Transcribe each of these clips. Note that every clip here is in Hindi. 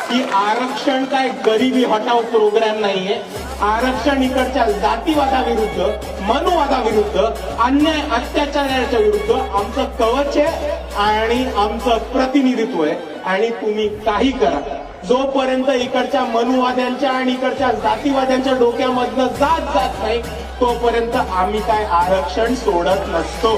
की आरक्षण काय गरिबी हटाव प्रोग्राम नाहीये. आरक्षण इकडच्या जातीवादाविरुद्ध, मनुवादाविरुद्ध, अन्याय अत्याचाराच्या विरुद्ध आमचं कवच आहे आणि आमचं प्रतिनिधित्व आहे. आणि तुम्ही काही करा, जोपर्यंत इकडच्या मनुवाद्यांच्या आणि इकडच्या जातीवाद्यांच्या डोक्यामधनं जात नाही तोपर्यंत आम्ही काय आरक्षण सोडत नसतो.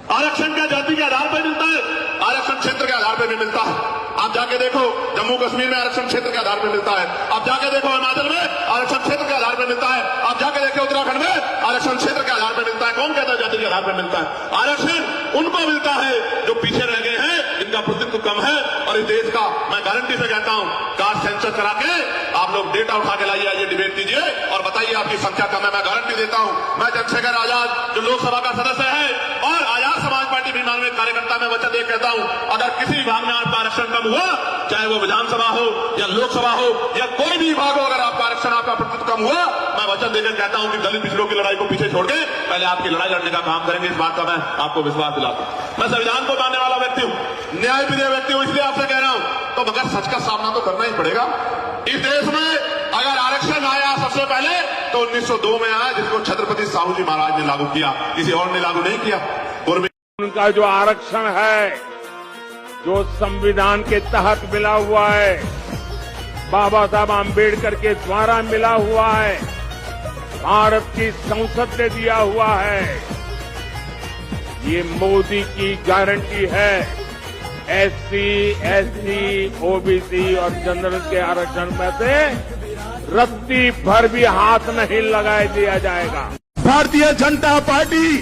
आरक्षण क्या जाति के आधार पर मिलता है? आरक्षण क्षेत्र के आधार पर भी मिलता है. आप जाके देखो जम्मू कश्मीर में आरक्षण क्षेत्र के आधार पर मिलता है. आप जाके देखो हिमाचल में आरक्षण क्षेत्र के आधार पर मिलता है. आप जाके देखो उत्तराखंड में आरक्षण क्षेत्र के आधार पर मिलता है. कौन कहता है जाति के आधार पर मिलता है? आरक्षण उनको मिलता है जो पीछे रह गए हैं, जिनका प्रतिनिधित्व कम है. और इस देश का मैं गारंटी से कहता हूं, कास्ट सेंसस करा के आप लोग डेटा उठा के लाइए, आइए डिबेट कीजिए और बताइए आपकी संख्या कम है. मैं गारंटी देता हूं. मैं चंद्रशेखर आजाद जो लोकसभा का सदस्य है और आजाद समाज पार्टी भीमान में कार्यकर्ता में वचन दे कहता हूं, अगर किसी विभाग में आपका आरक्षण कम हुआ, चाहे वो विधानसभा हो या लोकसभा हो या कोई भी विभाग हो, अगर आपका आरक्षण, आपका प्रतिनिधित्व कम हुआ, मैं वचन देकर कहता हूं कि दलित पिछड़ों की लड़ाई को पीछे छोड़ के पहले आपकी लड़ाई लड़ने का काम करेंगे. इस बात का मैं आपको विश्वास दिलाता हूं. मैं संविधान को मानने वाला व्यक्ति हूं, न्याय प्रिय व्यक्ति हूं, इसलिए आपसे कह रहा हूं. तो मगर सच का सामना तो करना ही पड़ेगा. इस देश में अगर आरक्षण आया सबसे पहले तो 1902 में आया, जिसको छत्रपति साहू जी महाराज ने लागू किया, किसी और ने लागू नहीं किया. उनका जो आरक्षण है, जो संविधान के तहत मिला हुआ है, बाबा साहब आम्बेडकर के द्वारा मिला हुआ है, भारत की संसद ने दिया हुआ है, ये मोदी की गारंटी है. एससी, एसटी, ओबीसी और जनरल के आरक्षण में से रत्ती भर भी हाथ नहीं लगाए दिया जाएगा. भारतीय जनता पार्टी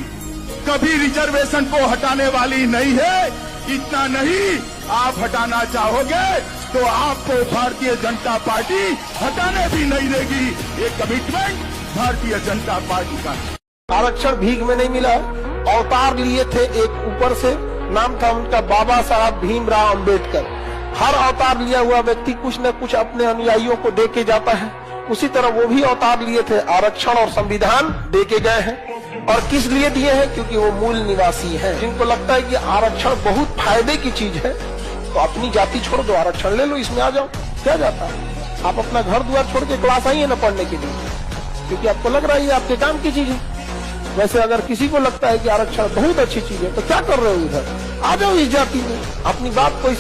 कभी रिजर्वेशन को हटाने वाली नहीं है. इतना नहीं, आप हटाना चाहोगे तो आपको भारतीय जनता पार्टी हटाने भी नहीं देगी. ये कमिटमेंट भारतीय जनता पार्टी का. आरक्षण भीख में नहीं मिला, अवतार लिए थे. एक ऊपर से नाम था उनका बाबा साहब भीमराव अंबेडकर. हर अवतार लिया हुआ व्यक्ति कुछ न कुछ अपने अनुयायियों को दे के जाता है. उसी तरह वो भी अवतार लिए थे, आरक्षण और संविधान दे के गए हैं. और किस लिए दिए हैं? क्योंकि वो मूल निवासी हैं. जिनको लगता है कि आरक्षण बहुत फायदे की चीज है, तो अपनी जाति छोड़ दो, आरक्षण ले लो, इसमें आ जाओ. क्या जाता है? आप अपना घर द्वार छोड़ के क्लास आइए न पढ़ने के लिए, क्योंकि आपको लग रहा है ये आपके काम की चीज है. वैसे अगर किसी को लगता है कि आरक्षण बहुत अच्छी चीज है तो क्या कर रहे हो इधर? आ जाओ इस जाति में, अपनी बात कोई